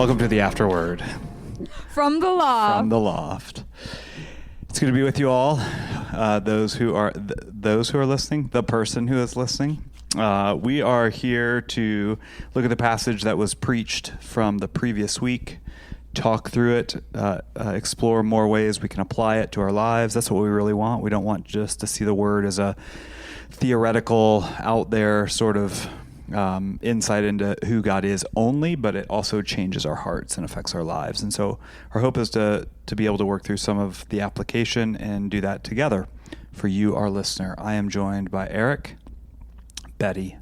Welcome to the AfterWord. From the loft. From the loft. It's good to be with you all. Those who are listening, the person who is listening. We are here to look at the passage that was preached from the previous week, talk through it, explore more ways we can apply it to our lives. That's what we really want. We don't want just to see the word as a theoretical, out there sort of insight into who God is only, but it also changes our hearts and affects our lives. And so our hope is to be able to work through some of the application and do that together. For you, our listener, I am joined by Eric, Betty,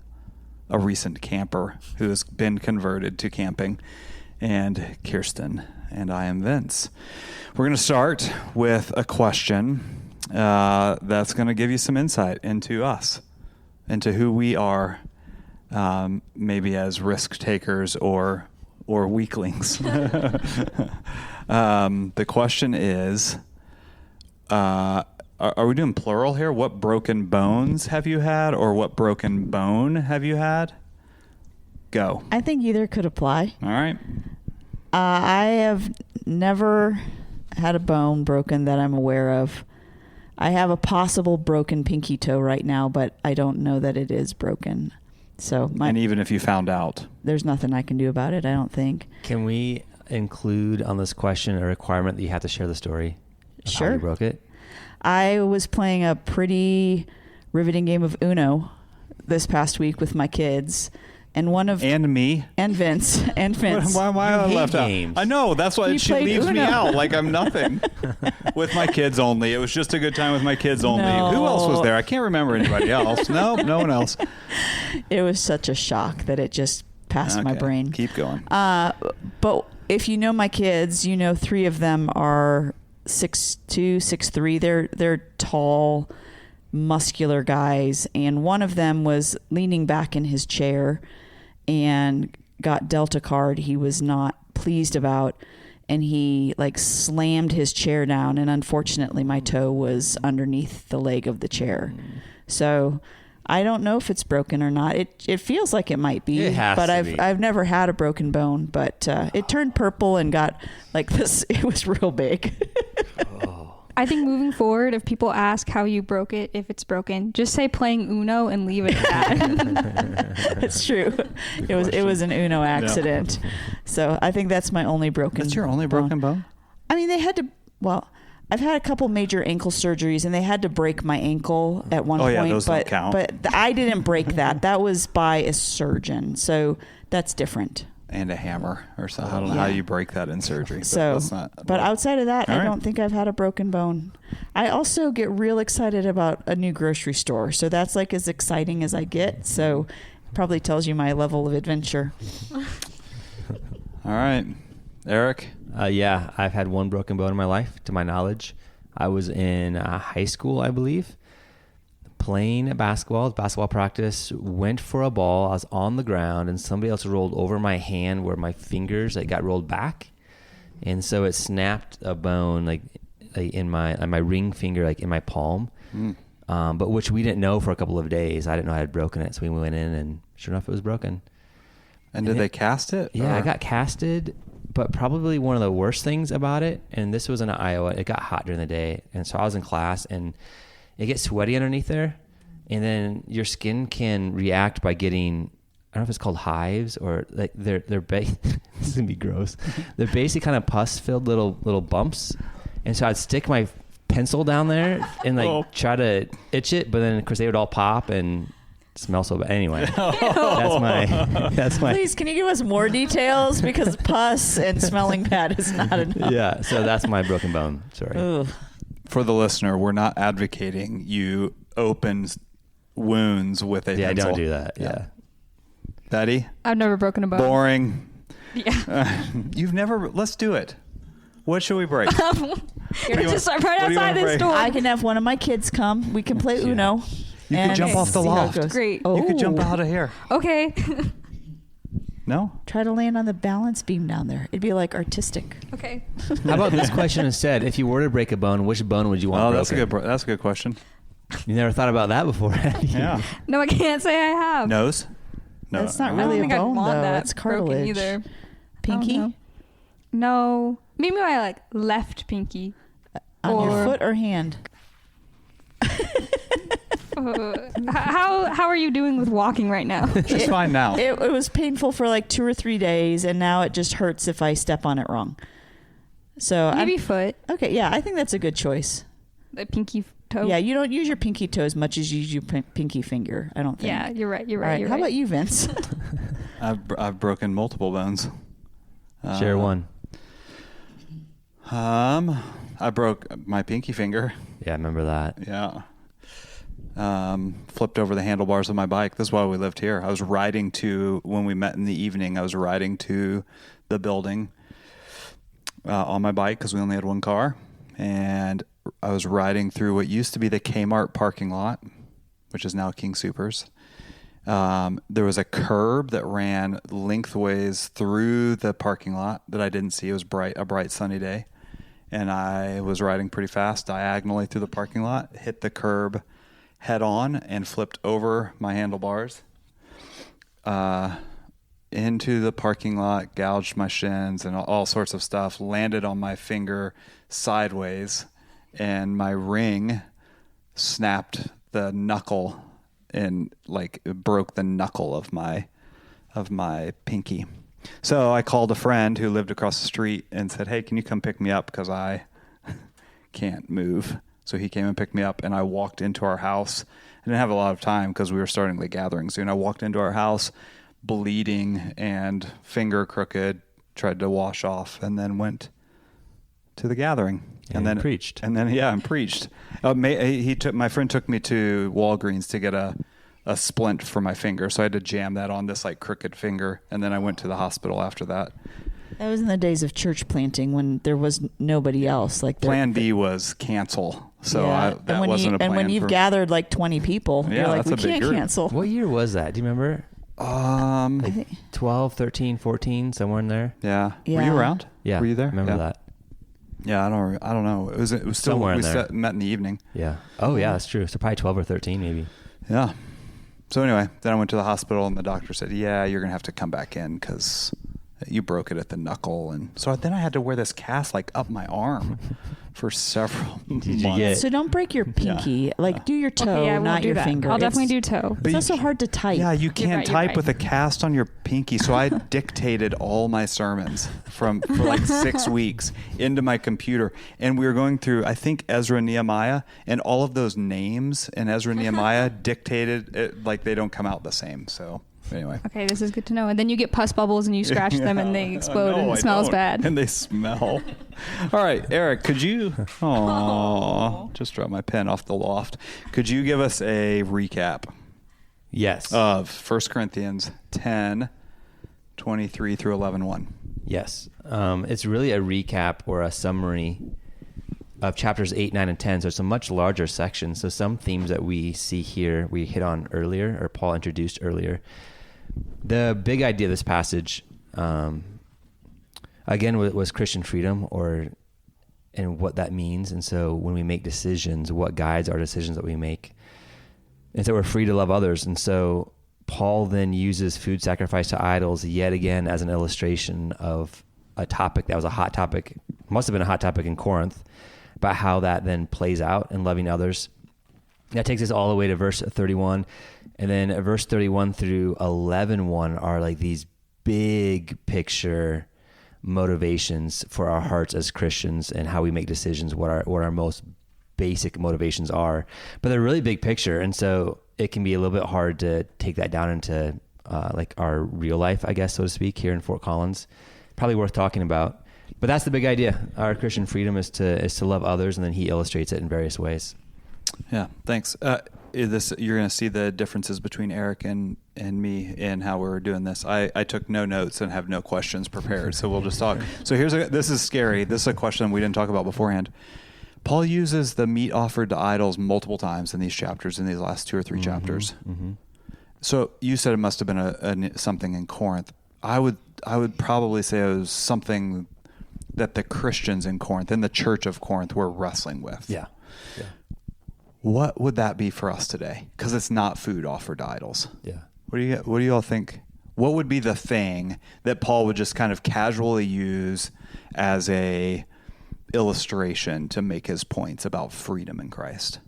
a recent camper who has been converted to camping, and Kirsten, and I am Vince. We're going to start with a question that's going to give you some insight into us, into who we are, maybe as risk takers or weaklings. The question is, are we doing plural here? What broken bones have you had, or what broken bone have you had? Go. I think either could apply. All right. I have never had a bone broken that I'm aware of. I have a possible broken pinky toe right now, but I don't know that it is broken. So and even if you found out, there's nothing I can do about it, I don't think. Can we include on this question a requirement that you have to share the story of Sure. how you broke it? I was playing a pretty riveting game of Uno this past week with my kids. And me and Vince. Why am I left games. out? I know, that's why she leaves me out like I'm nothing. With my kids only. It was just a good time with my kids only. No. Who else was there? I can't remember anybody else. No one else. It was such a shock that it just passed my brain. Keep going. But if you know my kids, you know 3 of them are 6'2", 6'3". They're tall, muscular guys, and one of them was leaning back in his chair and got dealt a card he was not pleased about, and he slammed his chair down, and unfortunately my toe was underneath the leg of the chair. So I don't know if it's broken or not. It feels like it might be, but I've never had a broken bone, but it turned purple and got like this. It was real big. I think moving forward, if people ask how you broke it, if it's broken, just say playing Uno and leave it at that. It's true. It was an Uno accident. Yeah. So I think that's my only broken bone. That's your only broken bone? I mean, I've had a couple major ankle surgeries, and they had to break my ankle at one point. Those don't count. But I didn't break that. That was by a surgeon. So that's different. And a hammer or something. I don't know how you break that in surgery. But outside of that, I don't think I've had a broken bone. I also get real excited about a new grocery store. So that's as exciting as I get. So probably tells you my level of adventure. All right. Eric? Yeah, I've had one broken bone in my life, to my knowledge. I was in high school, I believe, playing basketball practice, went for a ball. I was on the ground, and somebody else rolled over my hand where my fingers got rolled back, and so it snapped a bone in my ring finger, in my palm. But which we didn't know for a couple of days. I didn't know I had broken it, so we went in, and sure enough, it was broken. And did they cast it? Yeah, I got casted. But probably one of the worst things about it, and this was in Iowa, it got hot during the day, and so I was in class, and it gets sweaty underneath there, and then your skin can react by getting, I don't know if it's called hives, or they're this is gonna be gross. They're basically kind of pus-filled little bumps, and so I'd stick my pencil down there and try to itch it, but then of course they would all pop and smell so bad. Anyway, that's my. Please, can you give us more details? Because pus and smelling bad is not enough. Yeah, so that's my broken bone. Sorry. Ooh. For the listener, we're not advocating you open wounds with a pencil. I don't do that. Yeah. Betty? I've never broken a bone. Boring. Yeah. You've never. Let's do it. What should we break? Just right outside this door. I can have one of my kids come. We can play Uno. You could jump off the loft. Great. You could jump out of here. Okay. No? Try to land on the balance beam down there. It'd be artistic. Okay. How about this question instead? If you were to break a bone, which bone would you want broken? That's a good question. You never thought about that before, have you? Yeah. No, I can't say I have. Nose? No, that's not really a bone, though. It's cartilage. Either. Pinky? No, maybe my like left pinky. On your foot or hand? How are you doing with walking right now? She's fine now. It was painful for like 2 or 3 days, and now it just hurts if I step on it wrong. So Maybe foot. Okay, yeah, I think that's a good choice. The pinky toe. Yeah, you don't use your pinky toe as much as you use your pinky finger, I don't think. Yeah, you're right. You're All right. right, You're how right. about you, Vince? I've broken multiple bones. Share one. I broke my pinky finger. Yeah, I remember that. Yeah. Flipped over the handlebars of my bike. This is why we lived here. I was riding when we met in the evening, I was riding to the building on my bike because we only had one car. And I was riding through what used to be the Kmart parking lot, which is now King Soopers. There was a curb that ran lengthways through the parking lot that I didn't see. It was a bright sunny day. And I was riding pretty fast diagonally through the parking lot, hit the curb head on and flipped over my handlebars into the parking lot, gouged my shins and all sorts of stuff, landed on my finger sideways, and my ring snapped the knuckle and like it broke the knuckle of my pinky. So I called a friend who lived across the street and said, "Hey, can you come pick me up because I can't move?" So he came and picked me up, and I walked into our house. I didn't have a lot of time because we were starting the gathering soon. I walked into our house bleeding and finger crooked, tried to wash off, and then went to the gathering. And then preached. And then, preached. My friend took me to Walgreens to get a splint for my finger, so I had to jam that on this like crooked finger, and then I went to the hospital after that. That was in the days of church planting when there was nobody else. Like Plan B was cancel, so that wasn't a plan. And when you've gathered like 20 people, you're like, we can't cancel. What year was that? Do you remember? Like 12, 13, 14, somewhere in there. Yeah. Were you around? Yeah. Were you there? Remember that? Yeah, I don't know. It was still somewhere in there. Met in the evening. Yeah. Oh yeah, that's true. So probably 12 or 13 maybe. Yeah. So anyway, then I went to the hospital and the doctor said, "Yeah, you're gonna have to come back in because you broke it at the knuckle." And so then I had to wear this cast like up my arm for several months. So don't break your pinky. Like do your toe, Okay, yeah, I won't not do your that. finger. I'll definitely do toe. It's also hard to type. Yeah, you can't You're type right. with a cast on your pinky. So I dictated all my sermons for like 6 weeks into my computer. And we were going through, I think, Ezra and Nehemiah, and all of those names in Ezra and Nehemiah dictated it, like they don't come out the same. So anyway. Okay, this is good to know. And then you get pus bubbles and you scratch them and they explode and No, it I smells don't. bad. And they smell. All right, Eric, could you... Oh, just dropped my pen off the loft. Could you give us a recap Yes. of 1 Corinthians 10, 23 through 11:1? Yes. It's really a recap or a summary of chapters 8, 9, and 10. So it's a much larger section. So some themes that we see here, we hit on earlier, or Paul introduced earlier. The big idea of this passage, again, was Christian freedom, and what that means. And so when we make decisions, what guides our decisions that we make. And so we're free to love others. And so Paul then uses food sacrifice to idols yet again as an illustration of a topic that was a hot topic, must have been a hot topic in Corinth, about how that then plays out in loving others. That takes us all the way to verse 31. And then verse 31 through 11:1 are like these big picture motivations for our hearts as Christians and how we make decisions, what our most basic motivations are. But they're really big picture. And so it can be a little bit hard to take that down into like our real life, I guess, so to speak, here in Fort Collins. Probably worth talking about. But that's the big idea. Our Christian freedom is to love others, and then he illustrates it in various ways. Yeah, thanks. You're going to see the differences between Eric and me in how we're doing this. I took no notes and have no questions prepared, so we'll just talk. So this is scary. This is a question we didn't talk about beforehand. Paul uses the meat offered to idols multiple times in these chapters, in these last 2 or 3 chapters. Mm-hmm. So you said it must have been something in Corinth. I would probably say it was something that the Christians in Corinth, in the church of Corinth, were wrestling with. Yeah. What would that be for us today? Because it's not food offered to idols. Yeah. What do you all think? What would be the thing that Paul would just kind of casually use as a illustration to make his points about freedom in Christ?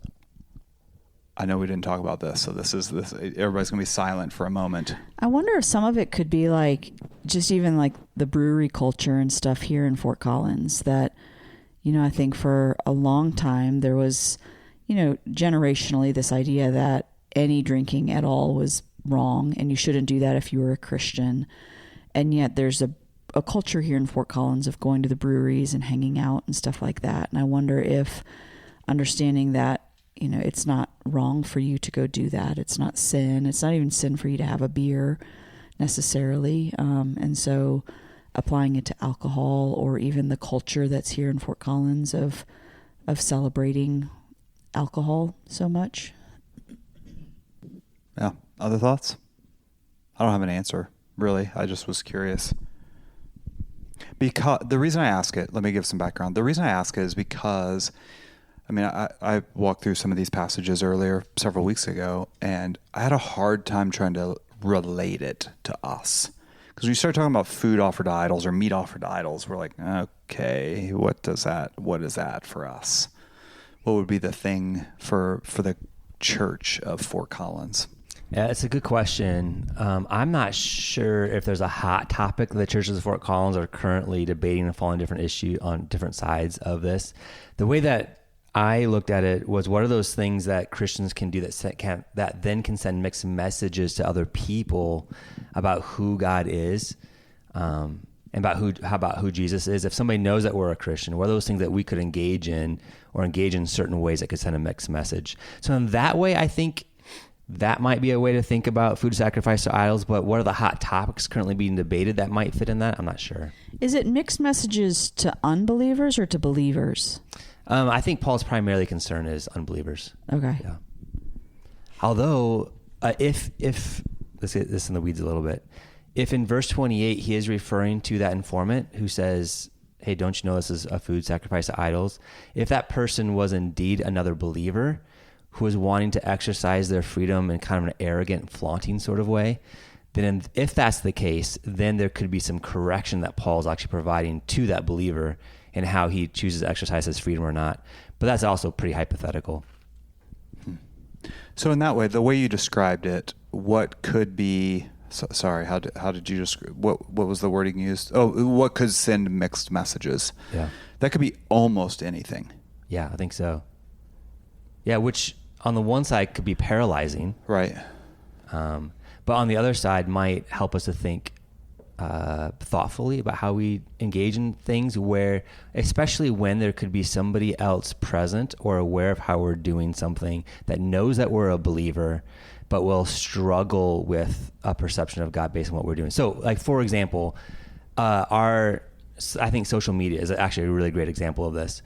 I know we didn't talk about this, so this. Everybody's going to be silent for a moment. I wonder if some of it could be like just even like the brewery culture and stuff here in Fort Collins that, I think for a long time there was, generationally this idea that any drinking at all was wrong and you shouldn't do that if you were a Christian. And yet there's a culture here in Fort Collins of going to the breweries and hanging out and stuff like that. And I wonder if understanding that, it's not wrong for you to go do that. It's not sin. It's not even sin for you to have a beer necessarily. And so applying it to alcohol or even the culture that's here in Fort Collins of celebrating alcohol so much. Yeah. Other thoughts? I don't have an answer, really. I just was curious. Because the reason I ask it, let me give some background. The reason I ask it is because, I walked through some of these passages earlier, several weeks ago, and I had a hard time trying to relate it to us. Because when you start talking about food offered to idols or meat offered to idols, we're like, okay, what is that for us? What would be the thing for the church of Fort Collins? Yeah, it's a good question. I'm not sure if there's a hot topic the churches of Fort Collins are currently debating and following different issue on different sides of this. The way that I looked at it was, what are those things that Christians can do that then can send mixed messages to other people about who God is, and about who Jesus is? If somebody knows that we're a Christian, what are those things that we could engage in certain ways that could send a mixed message? So in that way, I think that might be a way to think about food sacrifice to idols, but what are the hot topics currently being debated that might fit in that? I'm not sure. Is it mixed messages to unbelievers or to believers? I think Paul's primarily concern is unbelievers. Okay. Yeah. Although, if let's get this in the weeds a little bit, if in verse 28 he is referring to that informant who says, hey, don't you know this is a food sacrifice to idols? If that person was indeed another believer who was wanting to exercise their freedom in kind of an arrogant, flaunting sort of way, then if that's the case, then there could be some correction that Paul's actually providing to that believer and how he chooses to exercise his freedom or not. But that's also pretty hypothetical. So in that way, the way you described it, what could be... sorry, how did you describe... What was the wording used? Oh, what could send mixed messages? Yeah. That could be almost anything. Yeah, I think so. Yeah, which on the one side could be paralyzing. Right. But on the other side might help us to think thoughtfully about how we engage in things, where, especially when there could be somebody else present or aware of how we're doing something that knows that we're a believer, but will struggle with a perception of God based on what we're doing. So, like, for example, I think social media is actually a really great example of this.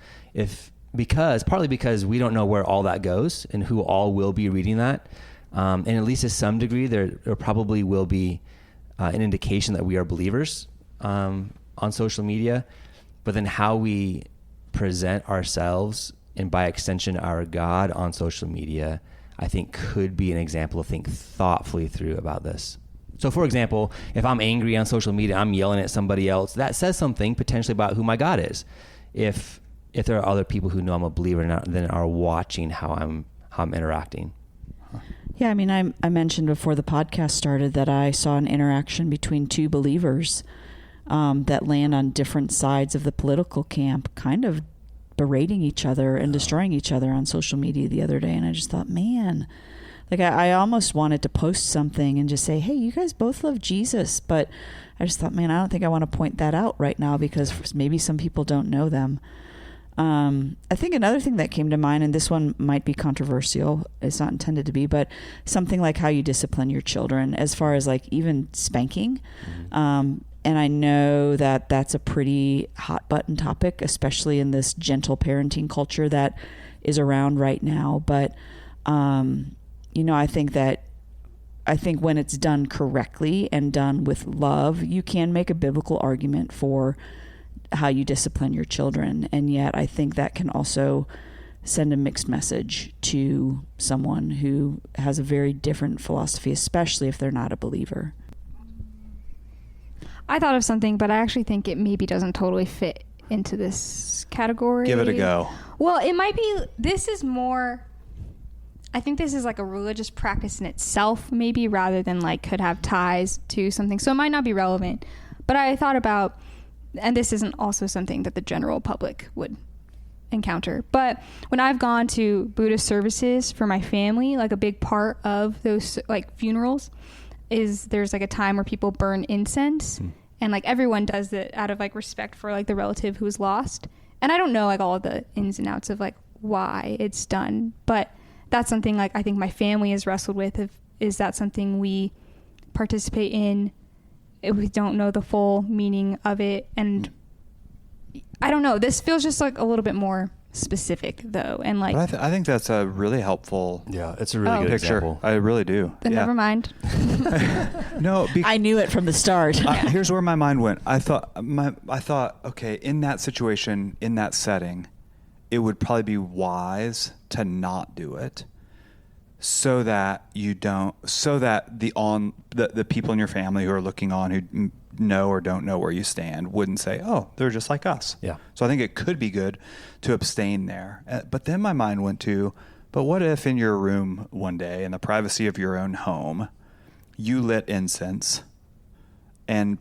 Partly because we don't know where all that goes and who all will be reading that. And at least to some degree, there probably will be an indication that we are believers on social media. But then how we present ourselves, and by extension our God, on social media, I think could be an example of think thoughtfully through about this. So, for example, if I'm angry on social media, I'm yelling at somebody else, that says something potentially about who my God is. If there are other people who know I'm a believer and then are watching how I'm interacting. Yeah, I mentioned before the podcast started that I saw an interaction between two believers that land on different sides of the political camp, kind of berating each other and destroying each other on social media the other day. And I just thought, man, like I almost wanted to post something and just say, hey, you guys both love Jesus. But I just thought, man, I don't think I want to point that out right now because maybe some people don't know them. I think another thing that came to mind, and this one might be controversial, it's not intended to be, but something like how you discipline your children, as far as like even spanking. Mm-hmm. And I know that that's a pretty hot button topic, especially in this gentle parenting culture that is around right now. But, I think when it's done correctly and done with love, you can make a biblical argument for how you discipline your children. And yet I think that can also send a mixed message to someone who has a very different philosophy, especially if they're not a believer. I thought of something, but I actually think it maybe doesn't totally fit into this category. Give it a go. Well, it might be, this is more, I think this is like a religious practice in itself, maybe, rather than like could have ties to something. So it might not be relevant. But I thought about, and this isn't also something that the general public would encounter, but when I've gone to Buddhist services for my family, like a big part of those like funerals is there's like a time where people burn incense, and like everyone does it out of like respect for like the relative who was lost. And I don't know like all of the ins and outs of like why it's done, but that's something like I think my family has wrestled with. Is that something we participate in if we don't know the full meaning of it? And I don't know. This feels just like a little bit more specific though, and like But I think that's a really helpful it's a really good picture. example. I really do. then never mind. No, I knew it from the start. here's where my mind went. I thought, okay, in that situation, in that setting, it would probably be wise to not do it, so that the people in your family who are looking on, who know or don't know where you stand, wouldn't say, oh, they're just like us. Yeah. So I think it could be good to abstain there. But then my mind went to, but what if in your room one day, in the privacy of your own home, you lit incense and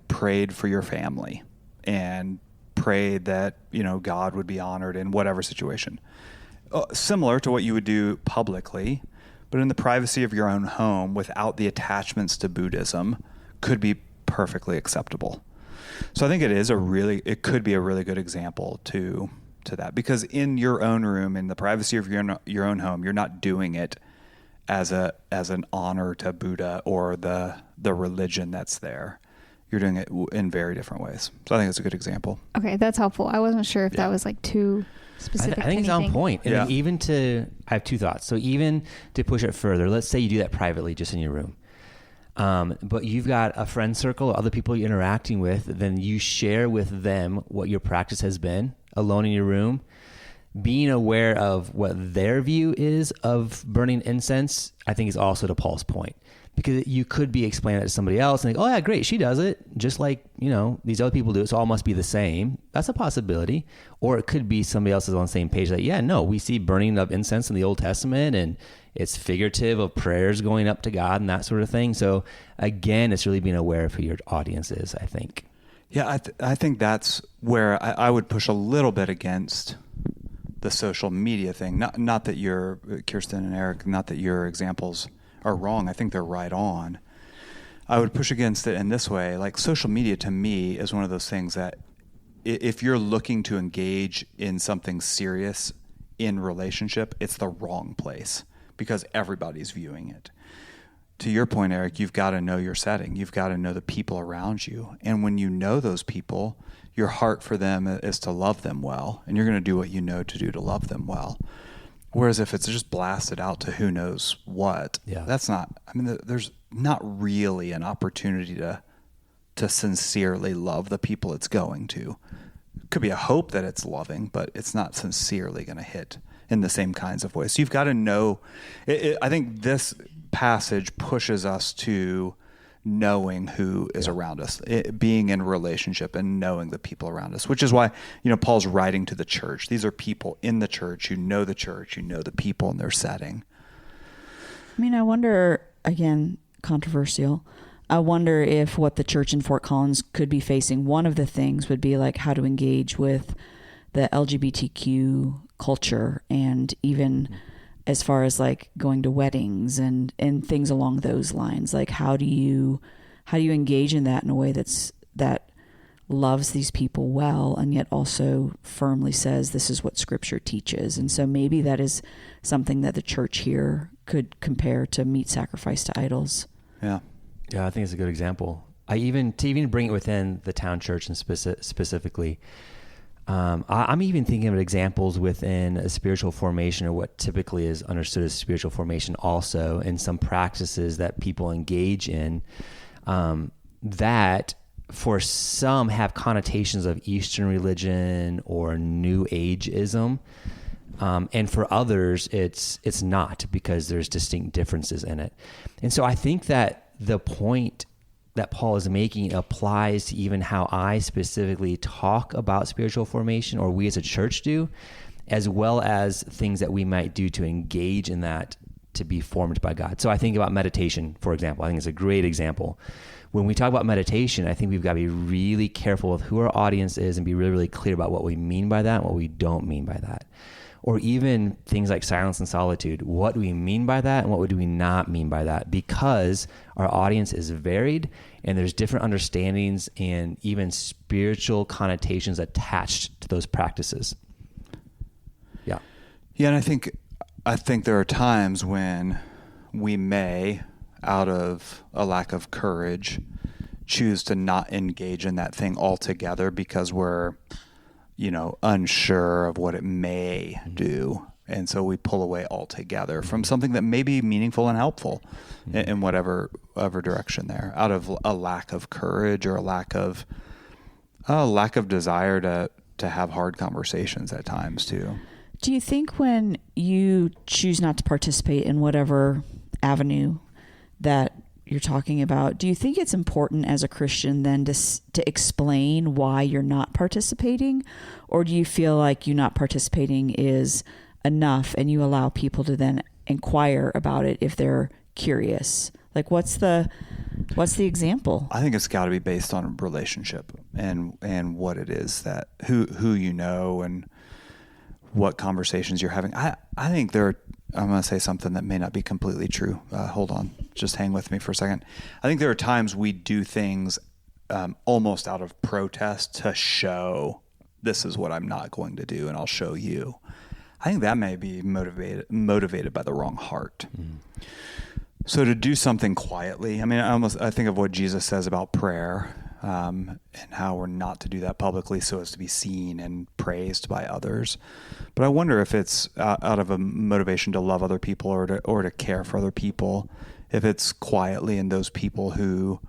prayed for your family and prayed that, God would be honored in whatever situation. Similar to what you would do publicly, but in the privacy of your own home without the attachments to Buddhism, could be perfectly acceptable. So I think it could be a really good example to that, because in your own room, in the privacy of your own home, you're not doing it as an honor to Buddha or the religion that's there. You're doing it in very different ways. So I think it's a good example. Okay, that's helpful. I wasn't sure if that was like too specific. I think it's on point. And Yeah. I have two thoughts. So even to push it further, let's say you do that privately, just in your room. But you've got a friend circle or other people you're interacting with, then you share with them what your practice has been alone in your room. Being aware of what their view is of burning incense, I think is also to Paul's point. Because you could be explaining that to somebody else and think, oh yeah, great, she does it just like, these other people do it, so all must be the same. That's a possibility. Or it could be somebody else is on the same page, like, yeah, no, we see burning of incense in the Old Testament, and it's figurative of prayers going up to God and that sort of thing. So again, it's really being aware of who your audience is, I think. Yeah, I think that's where I would push a little bit against the social media thing. Not that you're, Kirsten and Eric, not that your examples are wrong. I think they're right on. I would push against it in this way. Like, social media to me is one of those things that if you're looking to engage in something serious in relationship, it's the wrong place because everybody's viewing it. To your point, Eric, you've got to know your setting. You've got to know the people around you. And when you know those people, your heart for them is to love them well. And you're going to do what you know to do to love them well. Whereas if it's just blasted out to who knows what, that's not, there's not really an opportunity to sincerely love the people it's going to. It could be a hope that it's loving, but it's not sincerely going to hit in the same kinds of ways. So you've got to know, I think this passage pushes us to knowing who is around us, being in relationship and knowing the people around us, which is why, Paul's writing to the church. These are people in the church who know the church, who know the people in their setting. I wonder, again, controversial. I wonder if what the church in Fort Collins could be facing, one of the things would be like how to engage with the LGBTQ culture, and even as far as like going to weddings and things along those lines. Like, how do you engage in that in a way that loves these people well, and yet also firmly says this is what Scripture teaches? And so maybe that is something that the church here could compare to meat sacrifice to idols. Yeah, I think it's a good example. To even bring it within the town church and specifically. I'm even thinking of examples within a spiritual formation, or what typically is understood as spiritual formation also, and some practices that people engage in that for some have connotations of Eastern religion or New Ageism. And for others, it's not, because there's distinct differences in it. And so I think that the point that Paul is making applies to even how I specifically talk about spiritual formation, or we as a church do, as well as things that we might do to engage in that to be formed by God. So I think about meditation, for example. I think it's a great example. When we talk about meditation, I think we've got to be really careful with who our audience is and be really, really clear about what we mean by that and what we don't mean by that. Or even things like silence and solitude. What do we mean by that and what do we not mean by that? Because our audience is varied and there's different understandings and even spiritual connotations attached to those practices. Yeah. Yeah, and I think there are times when we may, out of a lack of courage, choose to not engage in that thing altogether because we're, unsure of what it may do. And so we pull away altogether from something that may be meaningful and helpful in whatever direction there, out of a lack of courage or a lack of desire to have hard conversations at times too. Do you think when you choose not to participate in whatever avenue that you're talking about, do you think it's important as a Christian then to explain why you're not participating? Or do you feel like you not participating is enough and you allow people to then inquire about it if they're curious? Like what's the example? I think it's got to be based on relationship and what it is that who you know and what conversations you're having. I think I'm going to say something that may not be completely true. Hold on. Just hang with me for a second. I think there are times we do things almost out of protest to show this is what I'm not going to do and I'll show you. I think that may be motivated by the wrong heart. Mm. So to do something quietly, I think of what Jesus says about prayer and how we're not to do that publicly so as to be seen and praised by others. But I wonder if it's out of a motivation to love other people or to care for other people, if it's quietly in those people who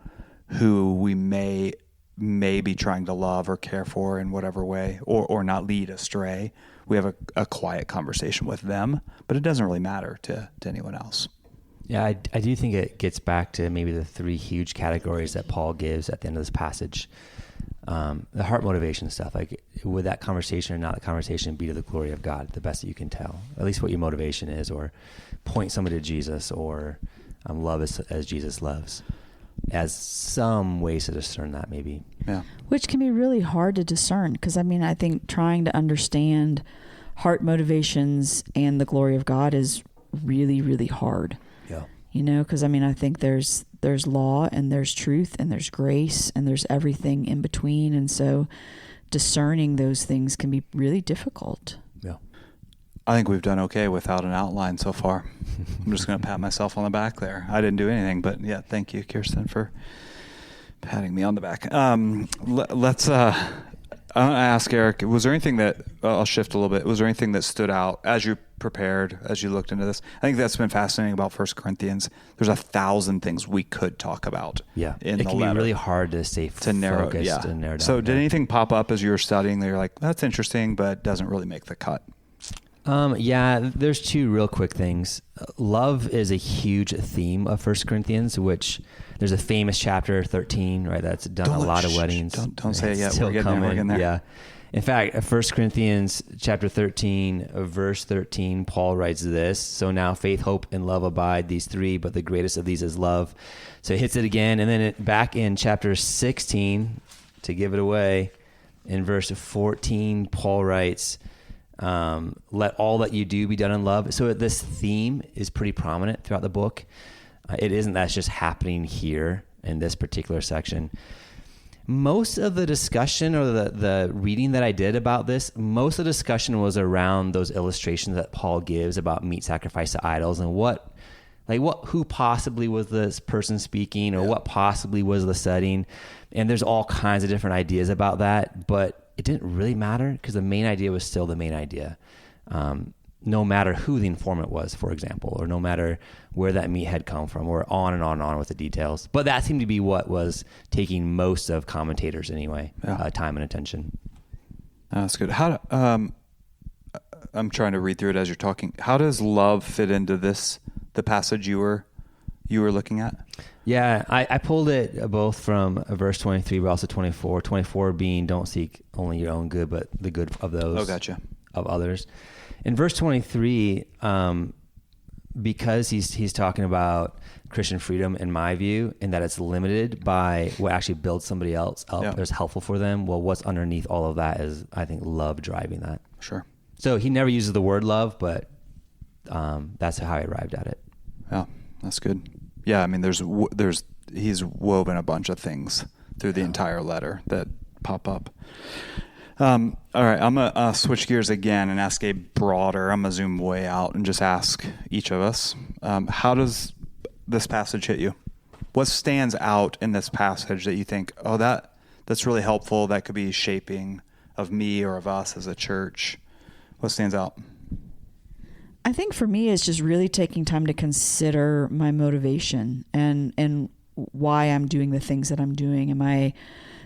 we may be trying to love or care for in whatever way or not lead astray. We have a quiet conversation with them, but it doesn't really matter to anyone else. Yeah, I do think it gets back to maybe the three huge categories that Paul gives at the end of this passage. The heart motivation stuff, like would that conversation or not the conversation be to the glory of God, the best that you can tell, at least what your motivation is, or point somebody to Jesus, or love as Jesus loves, as some ways to discern that maybe. Yeah. Which can be really hard to discern because I think trying to understand heart motivations and the glory of God is really, really hard. Yeah. Because I think there's law and there's truth and there's grace and there's everything in between. And so discerning those things can be really difficult. Yeah. I think we've done okay without an outline so far. I'm just going to pat myself on the back there. I didn't do anything, but yeah, thank you, Kirsten, for patting me on the back. Let's I want to ask Eric, was there anything that, I'll shift a little bit, was there anything that stood out as you prepared, as you looked into this? I think that's been fascinating about 1 Corinthians. There's 1,000 things we could talk about. Yeah, in it the can letter. Be really hard to stay focused and narrow down. So did anything pop up as you were studying that you're like, that's interesting, but doesn't really make the cut? Yeah, there's two real quick things. Love is a huge theme of 1 Corinthians, which there's a famous chapter 13, right? That's done a lot of weddings. Don't say it yet. We're getting there. Yeah. In fact, 1 Corinthians chapter 13, verse 13, Paul writes this: "So now faith, hope, and love abide, these three, but the greatest of these is love." So he hits it again. And then back in chapter 16, to give it away, in verse 14, Paul writes, "Let all that you do be done in love." So this theme is pretty prominent throughout the book. It isn't that's just happening here in this particular section. Most of the discussion or the reading that I did about this, most of the discussion was around those illustrations that Paul gives about meat sacrifice to idols and who possibly was this person speaking, or what possibly was the setting. And there's all kinds of different ideas about that, but it didn't really matter because the main idea was still the main idea. No matter who the informant was, for example, or no matter where that meat had come from, or on and on and on with the details. But that seemed to be what was taking most of commentators anyway, time and attention. That's good. I'm trying to read through it as you're talking. How does love fit into the passage you were you were looking at? Yeah, I pulled it both from verse 23, but also 24. 24 being, don't seek only your own good, but the good of those. Oh, gotcha. Of others. In verse 23, because he's talking about Christian freedom, in my view, and that it's limited by what actually builds somebody else up, Yeah. that's helpful for them. Well, what's underneath all of that is, I think, love driving that. Sure. So he never uses the word love, but that's how I arrived at it. Yeah, that's good. Yeah, I mean, he's woven a bunch of things through the entire letter that pop up. All right, I'm going to switch gears again and ask I'm going to zoom way out and just ask each of us, how does this passage hit you? What stands out in this passage that you think, oh, that's really helpful, that could be shaping of me or of us as a church? What stands out? I think for me, it's just really taking time to consider my motivation and why I'm doing the things that I'm doing. Am I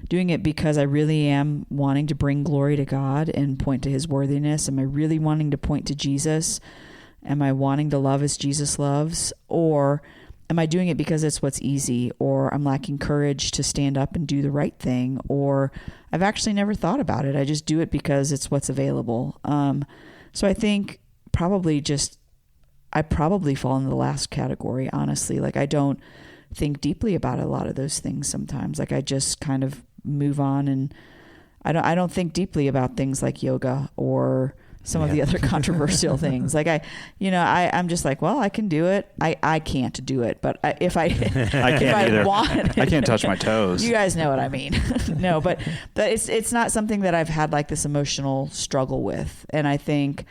doing it because I really am wanting to bring glory to God and point to his worthiness? Am I really wanting to point to Jesus? Am I wanting to love as Jesus loves? Or am I doing it because it's what's easy, or I'm lacking courage to stand up and do the right thing, or I've actually never thought about it. I just do it because it's what's available. So I think I probably fall in the last category, honestly. Like, I don't think deeply about a lot of those things sometimes. Like, I just kind of move on, and I don't think deeply about things like yoga or some of the other controversial things. Like, I'm just like, well, I can do it. I can't do it, but if I can't either. I can't touch my toes. You guys know what I mean. No, but it's not something that I've had like this emotional struggle with. And I think,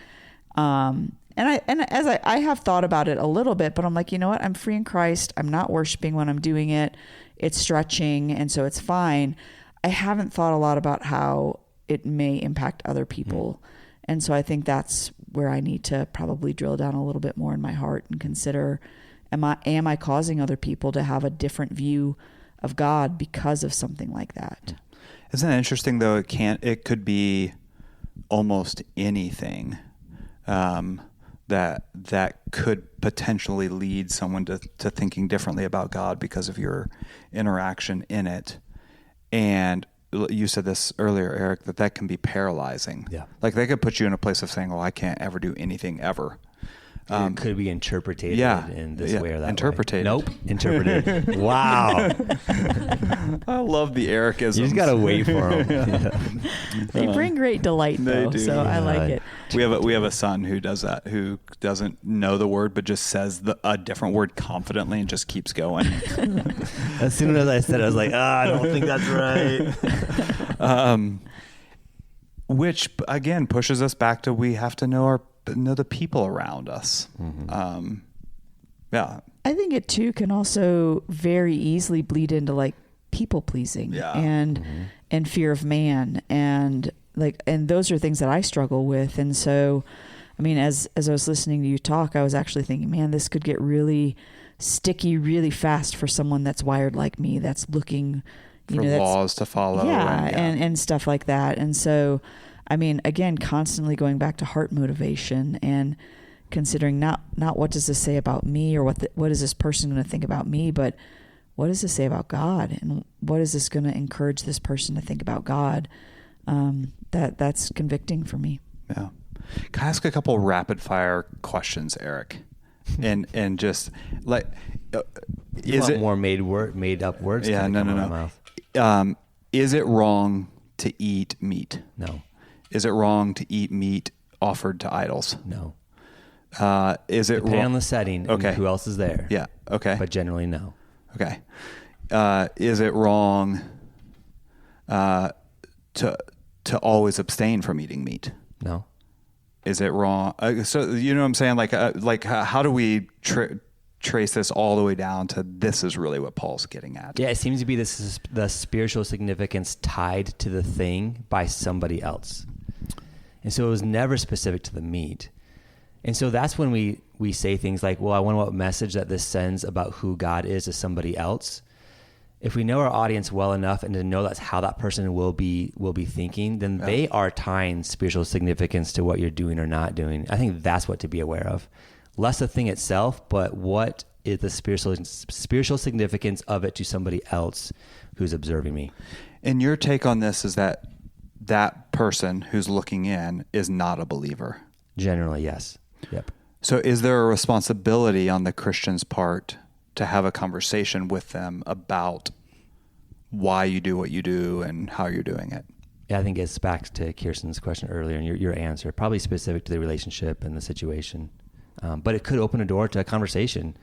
I have thought about it a little bit, but I'm like, you know what? I'm free in Christ. I'm not worshiping when I'm doing it. It's stretching, and so it's fine. I haven't thought a lot about how it may impact other people. And so I think that's where I need to probably drill down a little bit more in my heart and consider, am I causing other people to have a different view of God because of something like that? Isn't that interesting though? It could be almost anything that could potentially lead someone to thinking differently about God because of your interaction in it. And you said this earlier, Eric, that can be paralyzing. Yeah. Like, they could put you in a place of saying, well, I can't ever do anything ever. It could be interpreted in this way or that interpreted. way. Nope. Interpreted. Wow. I love the Ericisms. You just got to wait for them. They bring great delight, though, so I like it. We have a son who does that, who doesn't know the word, but just says a different word confidently and just keeps going. As soon as I said it, I was like, I don't think that's right. Which, again, pushes us back to we have to know the people around us. Mm-hmm. Yeah. I think it too can also very easily bleed into like people pleasing and fear of man, and those are things that I struggle with. And so, I mean, as I was listening to you talk, I was actually thinking, man, this could get really sticky really fast for someone that's wired like me, that's looking for laws to follow. And stuff like that. And so, I mean, again, constantly going back to heart motivation and considering not what does this say about me, or what is this person going to think about me, but what does this say about God, and what is this going to encourage this person to think about God? That's convicting for me. Yeah. Can I ask a couple rapid fire questions, Eric? And just like, is it more made up words? Yeah, no. Is it wrong to eat meat? No. Is it wrong to eat meat offered to idols? No. Is it depending on the setting and who else is there? Yeah. Okay. But generally, no. Okay. Is it wrong to always abstain from eating meat? No. Is it wrong? So you know what I'm saying? Like how do we trace this all the way down to this is really what Paul's getting at? Yeah, it seems to be the spiritual significance tied to the thing by somebody else. And so it was never specific to the meat. And so that's when we say things like, well, I wonder what message that this sends about who God is to somebody else. If we know our audience well enough and to know that's how that person will be thinking, then they are tying spiritual significance to what you're doing or not doing. I think that's what to be aware of. Less the thing itself, but what is the spiritual significance of it to somebody else who's observing me. And your take on this is that that person who's looking in is not a believer. Generally, yes. Yep. So is there a responsibility on the Christian's part to have a conversation with them about why you do what you do and how you're doing it? Yeah, I think it's back to Kirsten's question earlier and your answer, probably specific to the relationship and the situation. But it could open a door to a conversation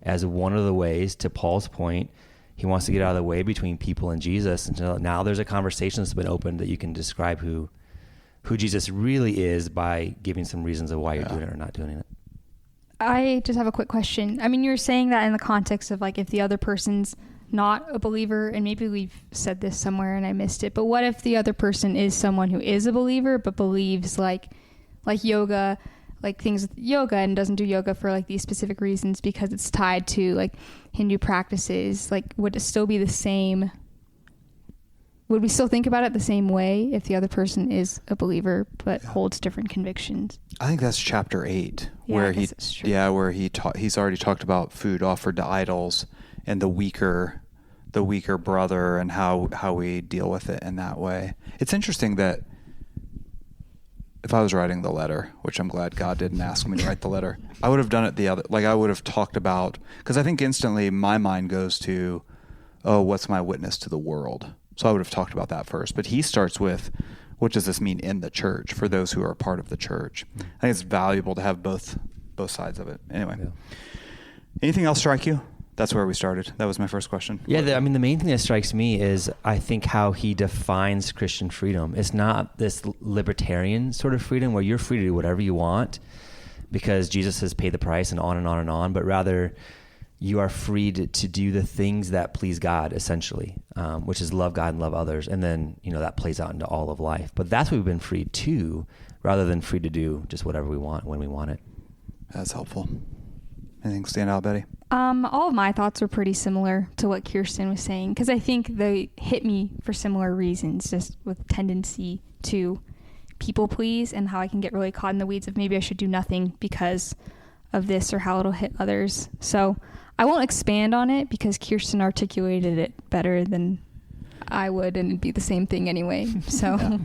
as one of the ways, to Paul's point, he wants to get out of the way between people and Jesus. And so now there's a conversation that's been opened that you can describe who Jesus really is by giving some reasons of why you're doing it or not doing it. I just have a quick question. I mean, you're saying that in the context of like if the other person's not a believer, and maybe we've said this somewhere and I missed it, but what if the other person is someone who is a believer but believes like yoga, like things with yoga, and doesn't do yoga for like these specific reasons because it's tied to like Hindu practices? Like, would it still be the same? Would we still think about it the same way if the other person is a believer but holds different convictions? I think that's chapter 8, Yeah, where I guess that's true. he's already talked about food offered to idols and the weaker brother and how we deal with it in that way. It's interesting that if I was writing the letter, which I'm glad God didn't ask me to write the letter, I would have done it I would have talked about, because I think instantly my mind goes to, oh, what's my witness to the world? So I would have talked about that first. But he starts with, what does this mean in the church for those who are a part of the church? I think it's valuable to have both sides of it. Anyway, Anything else strike you? That's where we started. That was my first question. Yeah, the main thing that strikes me is I think how he defines Christian freedom. It's not this libertarian sort of freedom where you're free to do whatever you want because Jesus has paid the price and on and on and on, but rather you are free to do the things that please God, essentially, which is love God and love others. And then, that plays out into all of life. But that's what we've been freed to, rather than free to do just whatever we want when we want it. That's helpful. Anything stand out, Betty? All of my thoughts were pretty similar to what Kirsten was saying, because I think they hit me for similar reasons, just with tendency to people please and how I can get really caught in the weeds of maybe I should do nothing because of this or how it'll hit others. So I won't expand on it because Kirsten articulated it better than I would, and it'd be the same thing anyway. So Yeah.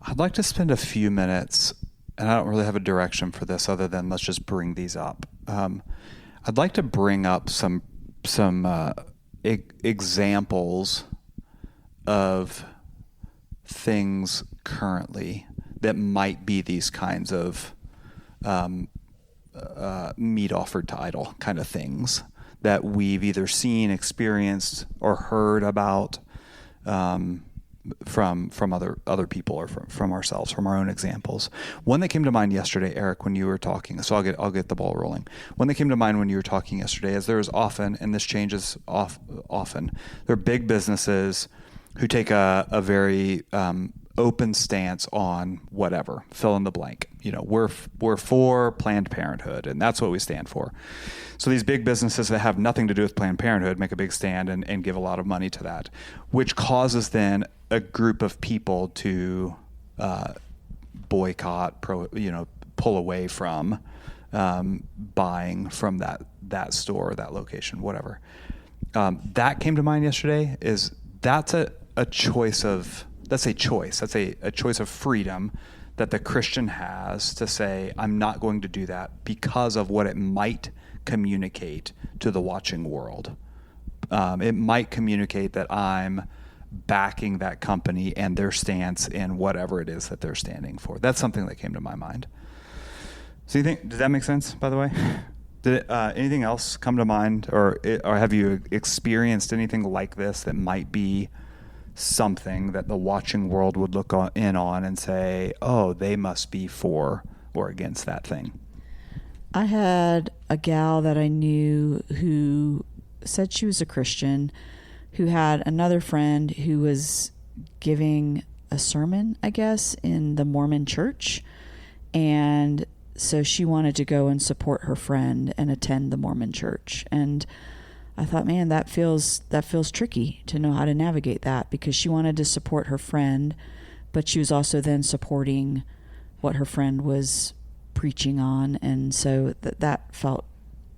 I'd like to spend a few minutes, and I don't really have a direction for this other than let's just bring these up. I'd like to bring up some examples of things currently that might be these kinds of meat offered to idol kind of things that we've either seen, experienced, or heard about from other people or from ourselves, from our own examples. One that came to mind yesterday, Eric, when you were talking, so I'll get the ball rolling. One that came to mind when you were talking yesterday is there is often, and this changes often, there are big businesses who take a very open stance on whatever, fill in the blank. We're for Planned Parenthood, and that's what we stand for. So these big businesses that have nothing to do with Planned Parenthood make a big stand and give a lot of money to that, which causes then a group of people to boycott, pull away from buying from that store, that location, whatever. That came to mind yesterday. That's a choice of freedom that the Christian has to say, I'm not going to do that because of what it might communicate to the watching world. It might communicate that I'm backing that company and their stance in whatever it is that they're standing for. That's something that came to my mind. So does that make sense, by the way? Did anything else come to mind, or have you experienced anything like this that might be something that the watching world would look in on and say, oh, they must be for or against that thing? I had a gal that I knew who said she was a Christian, who had another friend who was giving a sermon, I guess, in the Mormon church. And so she wanted to go and support her friend and attend the Mormon church. And I thought, man, that feels tricky to know how to navigate that, because she wanted to support her friend, but she was also then supporting what her friend was preaching on. And so that felt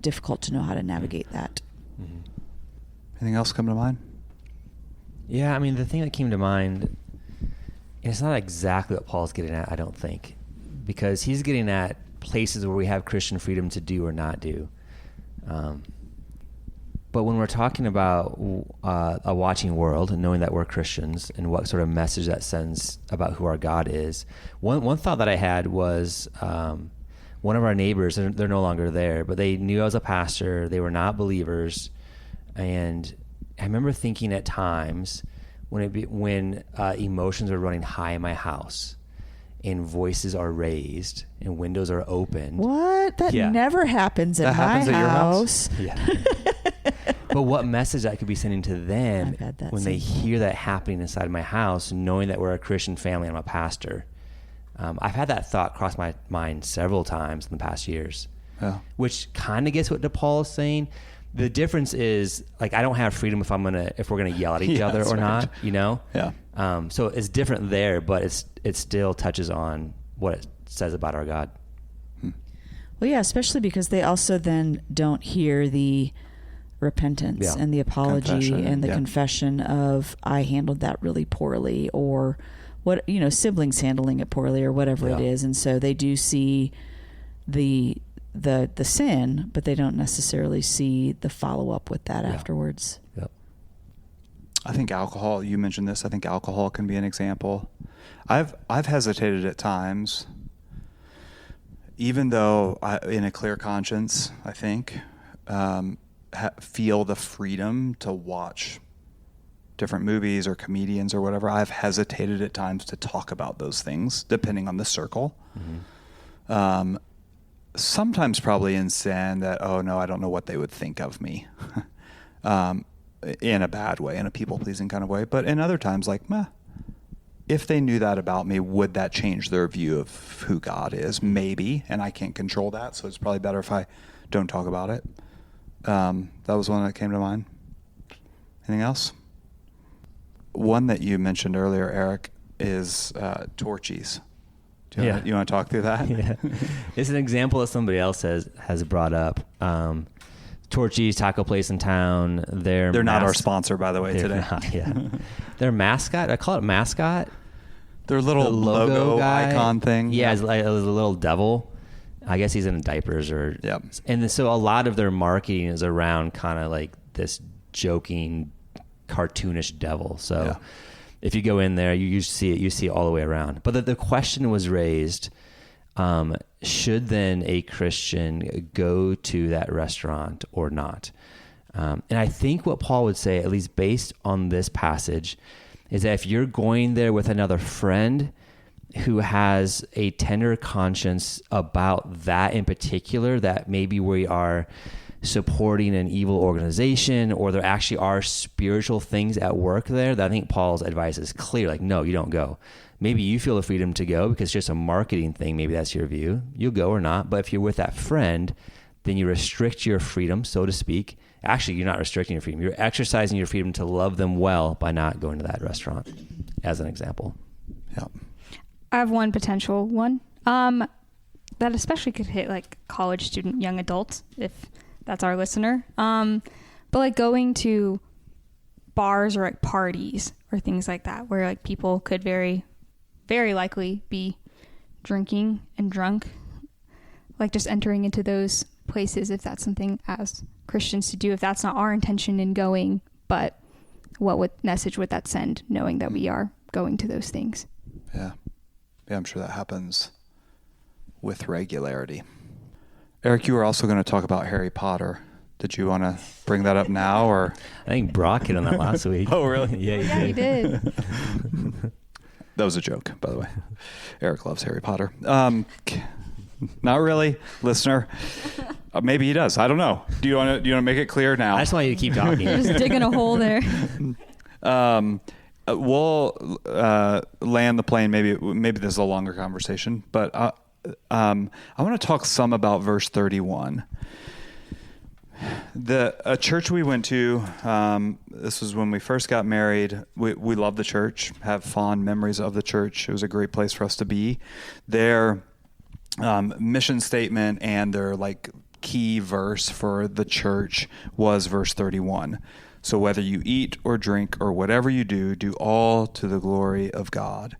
difficult to know how to navigate that. Mm-hmm. Anything else come to mind? Yeah, I mean, the thing that came to mind, and it's not exactly what Paul's getting at, I don't think, because he's getting at places where we have Christian freedom to do or not do. But when we're talking about a watching world and knowing that we're Christians and what sort of message that sends about who our God is, one thought that I had was one of our neighbors, they're no longer there, but they knew I was a pastor. They were not believers. And I remember thinking at times when emotions are running high in my house and voices are raised and windows are open. What? That Yeah. never happens in That my happens at your house? Yeah. But what message that could be sending to them I've had that when they same hear that happening inside my house, knowing that we're a Christian family and I'm a pastor. I've had that thought cross my mind several times in the past years, which kind of gets what Paul is saying. The difference is, like, I don't have freedom if we're gonna yell at each other or not, you know? Yeah. So it's different there, but it still touches on what it says about our God. Well, yeah, especially because they also then don't hear the repentance and the apology Confession, and the confession of, I handled that really poorly, or what, siblings handling it poorly, or whatever it is. And so they do see the sin, but they don't necessarily see the follow up with that afterwards. Yep. I think alcohol, you mentioned this, I think alcohol can be an example. I've hesitated at times, even though in a clear conscience, I think, feel the freedom to watch different movies or comedians or whatever. I've hesitated at times to talk about those things, depending on the circle. Mm-hmm. Sometimes probably in sin that, oh no, I don't know what they would think of me. In a bad way, in a people-pleasing kind of way. But in other times, like, if they knew that about me, would that change their view of who God is? Maybe, and I can't control that, so it's probably better if I don't talk about it. That was one that came to mind. Anything else? One that you mentioned earlier, Eric, is torchies. You want to talk through that? Yeah. It's an example that somebody else has brought up. Torchies, taco place in town. They're not our sponsor, by the way, today. Not, their mascot, I call it mascot. Their little logo guy, icon thing. Yeah, it was a little devil. I guess he's in diapers or. Yep. And so a lot of their marketing is around kind of like this joking, cartoonish devil. So if you go in there, you see it all the way around. But the question was raised. Should then a Christian go to that restaurant or not? And I think what Paul would say, at least based on this passage, is that if you're going there with another friend who has a tender conscience about that in particular, that maybe we are supporting an evil organization or there actually are spiritual things at work there, that I think Paul's advice is clear. Like, no, you don't go. Maybe you feel the freedom to go because it's just a marketing thing. Maybe that's your view. You'll go or not. But if you're with that friend, then you restrict your freedom, so to speak. Actually, you're not restricting your freedom. You're exercising your freedom to love them well by not going to that restaurant, as an example. Yeah. I have one potential one that especially could hit like college student, young adults, if that's our listener. But like going to bars or like parties or things like that, where like people could very likely be drinking and drunk, like just entering into those places, if that's something as Christians to do, if that's not our intention in going, but what message would that send, knowing that we are going to those things? Yeah, I'm sure that happens with regularity. Eric, you were also going to talk about Harry Potter. Did you want to bring that up now, or? I think Brock hit on that last week. Oh, really? Yeah, he did. That was a joke, by the way. Eric loves Harry Potter. Not really, listener. Maybe he does. I don't know. Do you want to make it clear now? I just want you to keep talking. Just digging a hole there. We'll land the plane. Maybe this is a longer conversation, but I want to talk some about verse 31. A church we went to, this was when we first got married. We love the church, have fond memories of the church. It was a great place for us to be. Their mission statement and their like key verse for the church was verse 31. So whether you eat or drink or whatever you do, do all to the glory of God.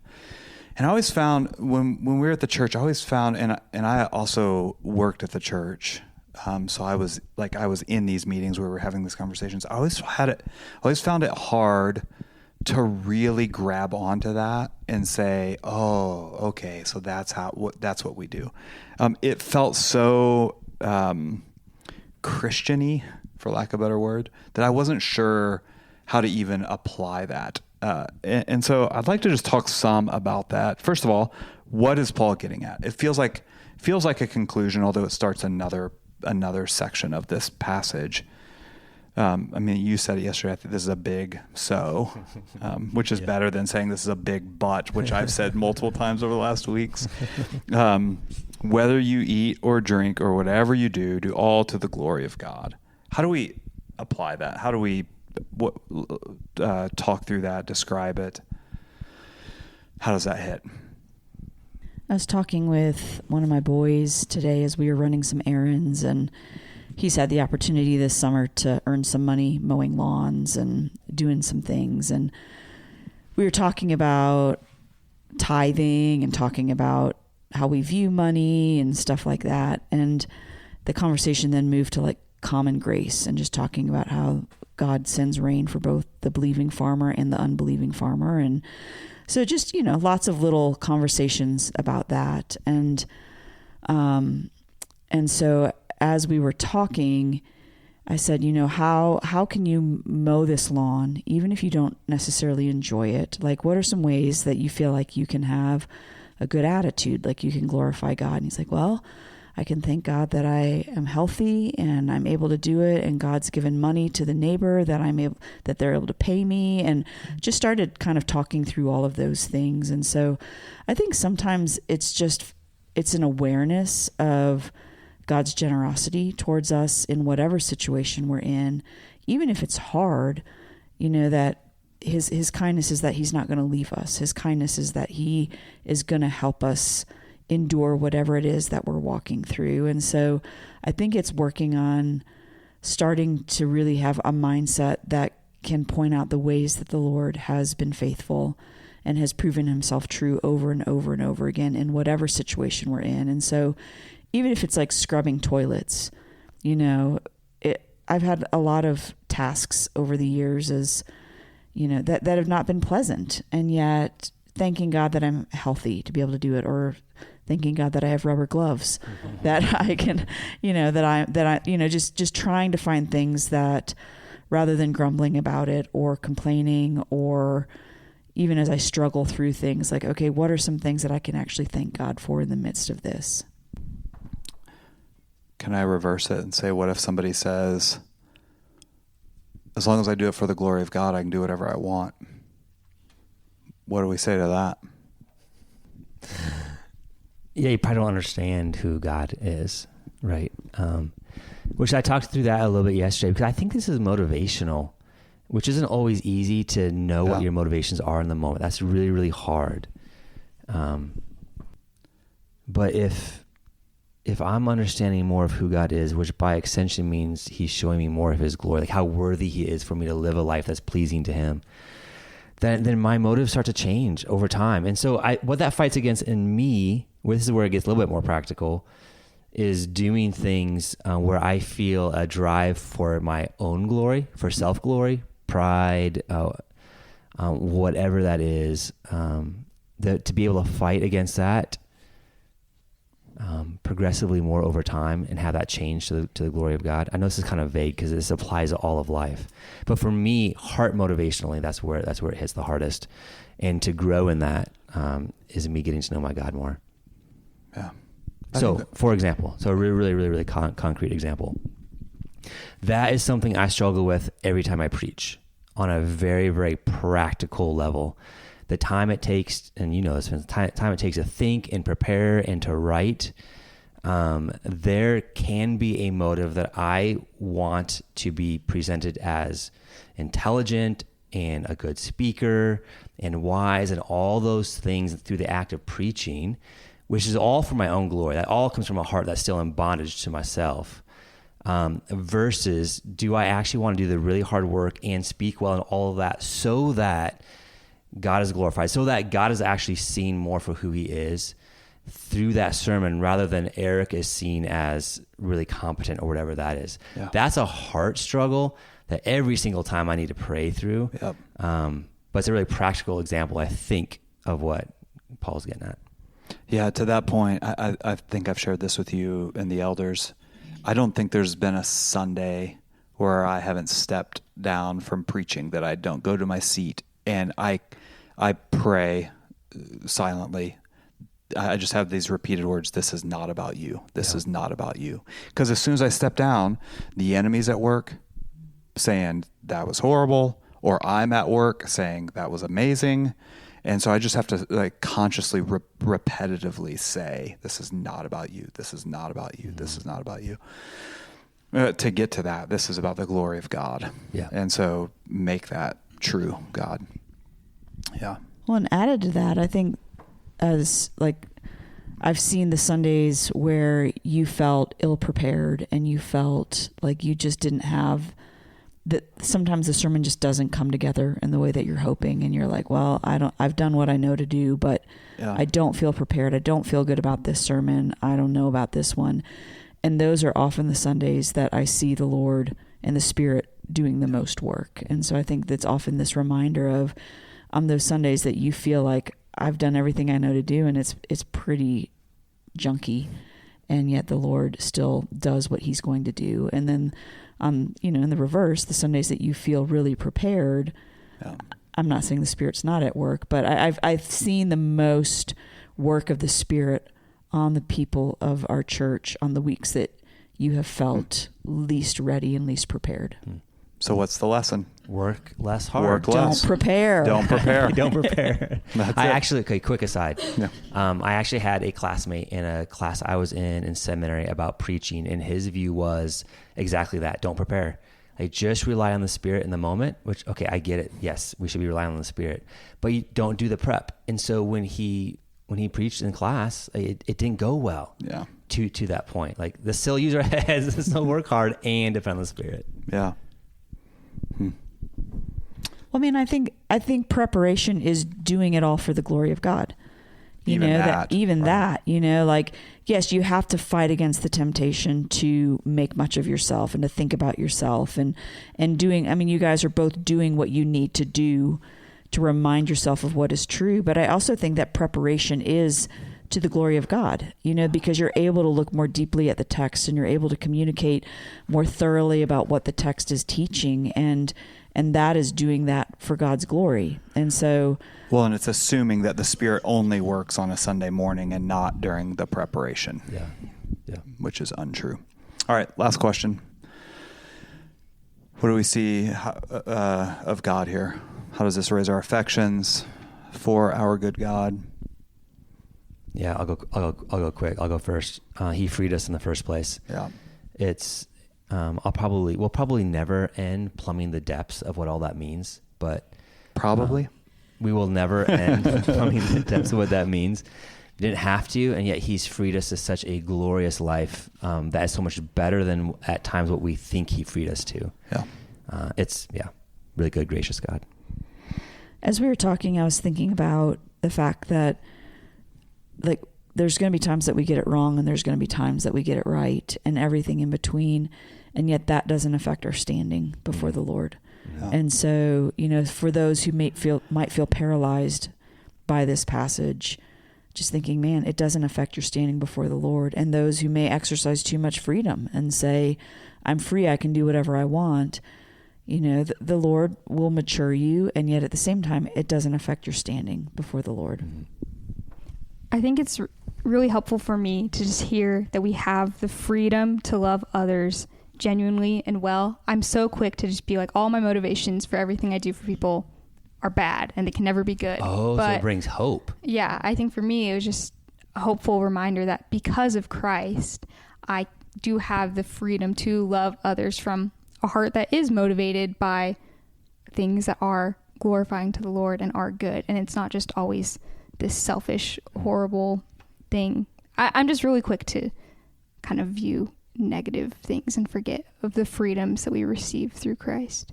And I always found when we were at the church, I always found, and I also worked at the church. So I was in these meetings where we were having these conversations. I always found it hard to really grab onto that and say, oh, okay, so that's what we do. It felt so Christian-y, for lack of a better word, that I wasn't sure how to even apply that. And so I'd like to just talk some about that. First of all, what is Paul getting at? It feels like a conclusion, although it starts another section of this passage. I mean, you said it yesterday. I think this is a big so, which is better than saying this is a big but, which I've said multiple times over the last weeks. Whether you eat or drink or whatever you do, do all to the glory of God. How do we apply that? How do we talk through that, describe it? How does that hit? I was talking with one of my boys today as we were running some errands, and he's had the opportunity this summer to earn some money mowing lawns and doing some things. And we were talking about tithing and talking about how we view money and stuff like that. And the conversation then moved to like common grace and just talking about how God sends rain for both the believing farmer and the unbelieving farmer. And so just, lots of little conversations about that. And so as we were talking, I said, how can you mow this lawn, even if you don't necessarily enjoy it? Like, what are some ways that you feel like you can have a good attitude, like you can glorify God? And he's like, well, I can thank God that I am healthy and I'm able to do it, and God's given money to the neighbor that they're able to pay me, and just started kind of talking through all of those things. And so I think sometimes it's an awareness of God's generosity towards us in whatever situation we're in, even if it's hard, that his kindness is that he's not going to leave us. His kindness is that he is going to help us endure whatever it is that we're walking through. And so I think it's working on starting to really have a mindset that can point out the ways that the Lord has been faithful and has proven himself true over and over and over again in whatever situation we're in. And so even if it's like scrubbing toilets, I've had a lot of tasks over the years that have not been pleasant, and yet thanking God that I'm healthy to be able to do it, or thanking God that I have rubber gloves, that I can, just trying to find things that, rather than grumbling about it or complaining, or even as I struggle through things, like, okay, what are some things that I can actually thank God for in the midst of this? Can I reverse it and say, what if somebody says, as long as I do it for the glory of God, I can do whatever I want? What do we say to that? Yeah, you probably don't understand who God is, right? Which I talked through that a little bit yesterday, because I think this is motivational, which isn't always easy to know what your motivations are in the moment. That's really, really hard. But if I'm understanding more of who God is, which by extension means he's showing me more of his glory, like how worthy he is for me to live a life that's pleasing to him, then my motives start to change over time. And so what that fights against in me, this is where it gets a little bit more practical, is doing things where I feel a drive for my own glory, for self-glory, pride, whatever that is, to be able to fight against that progressively more over time and have that change to the glory of God. I know this is kind of vague because this applies to all of life, but for me, heart motivationally, that's where it hits the hardest. And to grow in that is me getting to know my God more. Yeah. So, for example, a really, really, really concrete example. That is something I struggle with every time I preach on a very, very practical level. The time it takes, and the time it takes to think and prepare and to write, there can be a motive that I want to be presented as intelligent and a good speaker and wise and all those things through the act of preaching, which is all for my own glory. That all comes from a heart that's still in bondage to myself. versus do I actually want to do the really hard work and speak well and all of that so that God is glorified, so that God is actually seen more for who he is through that sermon, rather than Eric is seen as really competent or whatever that is. Yeah. That's a heart struggle that every single time I need to pray through. Yep. But it's a really practical example, I think, of what Paul's getting at. Yeah, to that point, I think I've shared this with you and the elders. I don't think there's been a Sunday where I haven't stepped down from preaching that I don't go to my seat and I pray silently. I just have these repeated words, this is not about you. This is not about you. Because as soon as I step down, the enemy's at work saying that was horrible, or I'm at work saying that was amazing. And so I just have to like consciously, repetitively say, this is not about you. This is not about you. This is not about you. To get to that, this is about the glory of God. Yeah. And so make that true, God. Yeah. Well, and added to that, I think as like I've seen the Sundays where you felt ill prepared and you felt like you just didn't have that. Sometimes the sermon just doesn't come together in the way that you're hoping. And you're like, well, I've done what I know to do, but I don't feel prepared. I don't feel good about this sermon. I don't know about this one. And those are often the Sundays that I see the Lord and the Spirit doing the most work. And so I think that's often this reminder of on those Sundays that you feel like I've done everything I know to do and it's pretty junky, and yet the Lord still does what he's going to do. And then, in the reverse, the Sundays that you feel really prepared, I'm not saying the Spirit's not at work, but I've seen the most work of the Spirit on the people of our church on the weeks that you have felt least ready and least prepared. So what's the lesson? Work less hard. Work less. Don't prepare. Don't prepare. Don't prepare. Okay, quick aside. Yeah. I actually had a classmate in a class I was in seminary about preaching, and his view was exactly that. Don't prepare. Like, just rely on the Spirit in the moment, which, okay, I get it. Yes, we should be relying on the Spirit, but you don't do the prep. And so when he preached in class, it didn't go well. Yeah. To that point, like the still use our heads, so work hard and depend on the Spirit. Yeah. Well, I mean, I think preparation is doing it all for the glory of God. Like, yes, you have to fight against the temptation to make much of yourself and to think about yourself and doing, I mean, you guys are both doing what you need to do to remind yourself of what is true. But I also think that preparation is to the glory of God, because you're able to look more deeply at the text and you're able to communicate more thoroughly about what the text is teaching. And that is doing that for God's glory. And so, well, and it's assuming that the Spirit only works on a Sunday morning and not during the preparation. Yeah. Which is untrue. All right. Last question. What do we see of God here? How does this raise our affections for our good God? Yeah, I'll go quick. I'll go first. He freed us in the first place. Yeah. It's, we'll probably never end plumbing the depths of what all that means, but probably we will never end plumbing the depths of what that means. We didn't have to, and yet he's freed us to such a glorious life that is so much better than at times what we think he freed us to. Yeah. It's really good, gracious God. As we were talking, I was thinking about the fact that, like, there's going to be times that we get it wrong and there's going to be times that we get it right and everything in between. And yet that doesn't affect our standing before the Lord. Yeah. And so, for those who might feel paralyzed by this passage, just thinking, man, it doesn't affect your standing before the Lord. And those who may exercise too much freedom and say, I'm free, I can do whatever I want. The Lord will mature you. And yet at the same time, it doesn't affect your standing before the Lord. I think it's really helpful for me to just hear that we have the freedom to love others genuinely and well. I'm so quick to just be like, all my motivations for everything I do for people are bad and they can never be good. Oh, so it brings hope. Yeah, I think for me, it was just a hopeful reminder that because of Christ, I do have the freedom to love others from a heart that is motivated by things that are glorifying to the Lord and are good. And it's not just always this selfish, horrible thing. I'm just really quick to kind of view negative things and forget of the freedoms that we receive through Christ.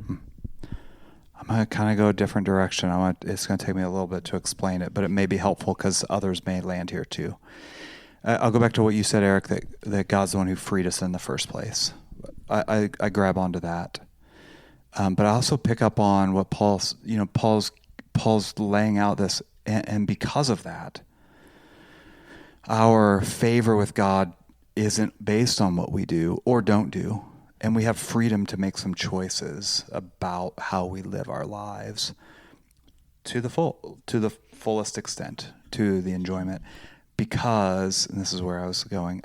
I'm going to kind of go a different direction. It's going to take me a little bit to explain it, but it may be helpful because others may land here too. I'll go back to what you said, Eric, that God's the one who freed us in the first place. I grab onto that. But I also pick up on what Paul's laying out this, and because of that, our favor with God isn't based on what we do or don't do. And we have freedom to make some choices about how we live our lives to the fullest extent, to the enjoyment. Because, and this is where I was going,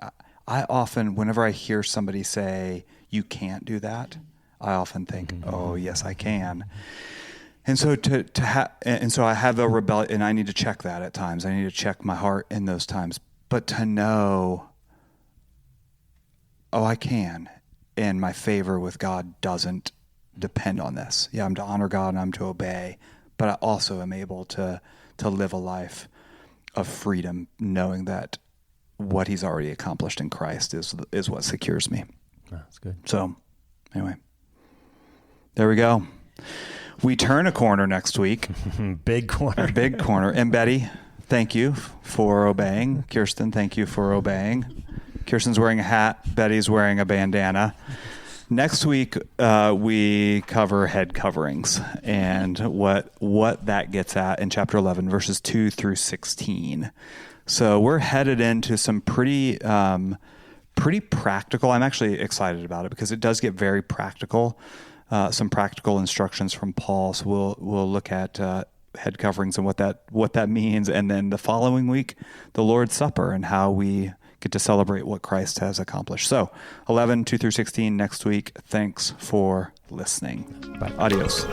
I often, whenever I hear somebody say, you can't do that, I often think, oh, yes, I can. And so so I have a rebellion, and I need to check that at times. I need to check my heart in those times. But to know, oh, I can, and my favor with God doesn't depend on this. Yeah, I'm to honor God and I'm to obey, but I also am able to live a life of freedom, knowing that what He's already accomplished in Christ is what secures me. That's good. So, anyway, there we go. We turn a corner next week. Big corner. A big corner. And Betty, thank you for obeying. Kirsten, thank you for obeying. Kirsten's wearing a hat. Betty's wearing a bandana. Next week, we cover head coverings and what that gets at in chapter 11, verses 2 through 16. So we're headed into some pretty practical. I'm actually excited about it because it does get very practical. Some practical instructions from Paul. So we'll look at head coverings and what that means, and then the following week, the Lord's Supper and how we get to celebrate what Christ has accomplished. So 11, 2 through 16 next week. Thanks for listening. Bye. Adios.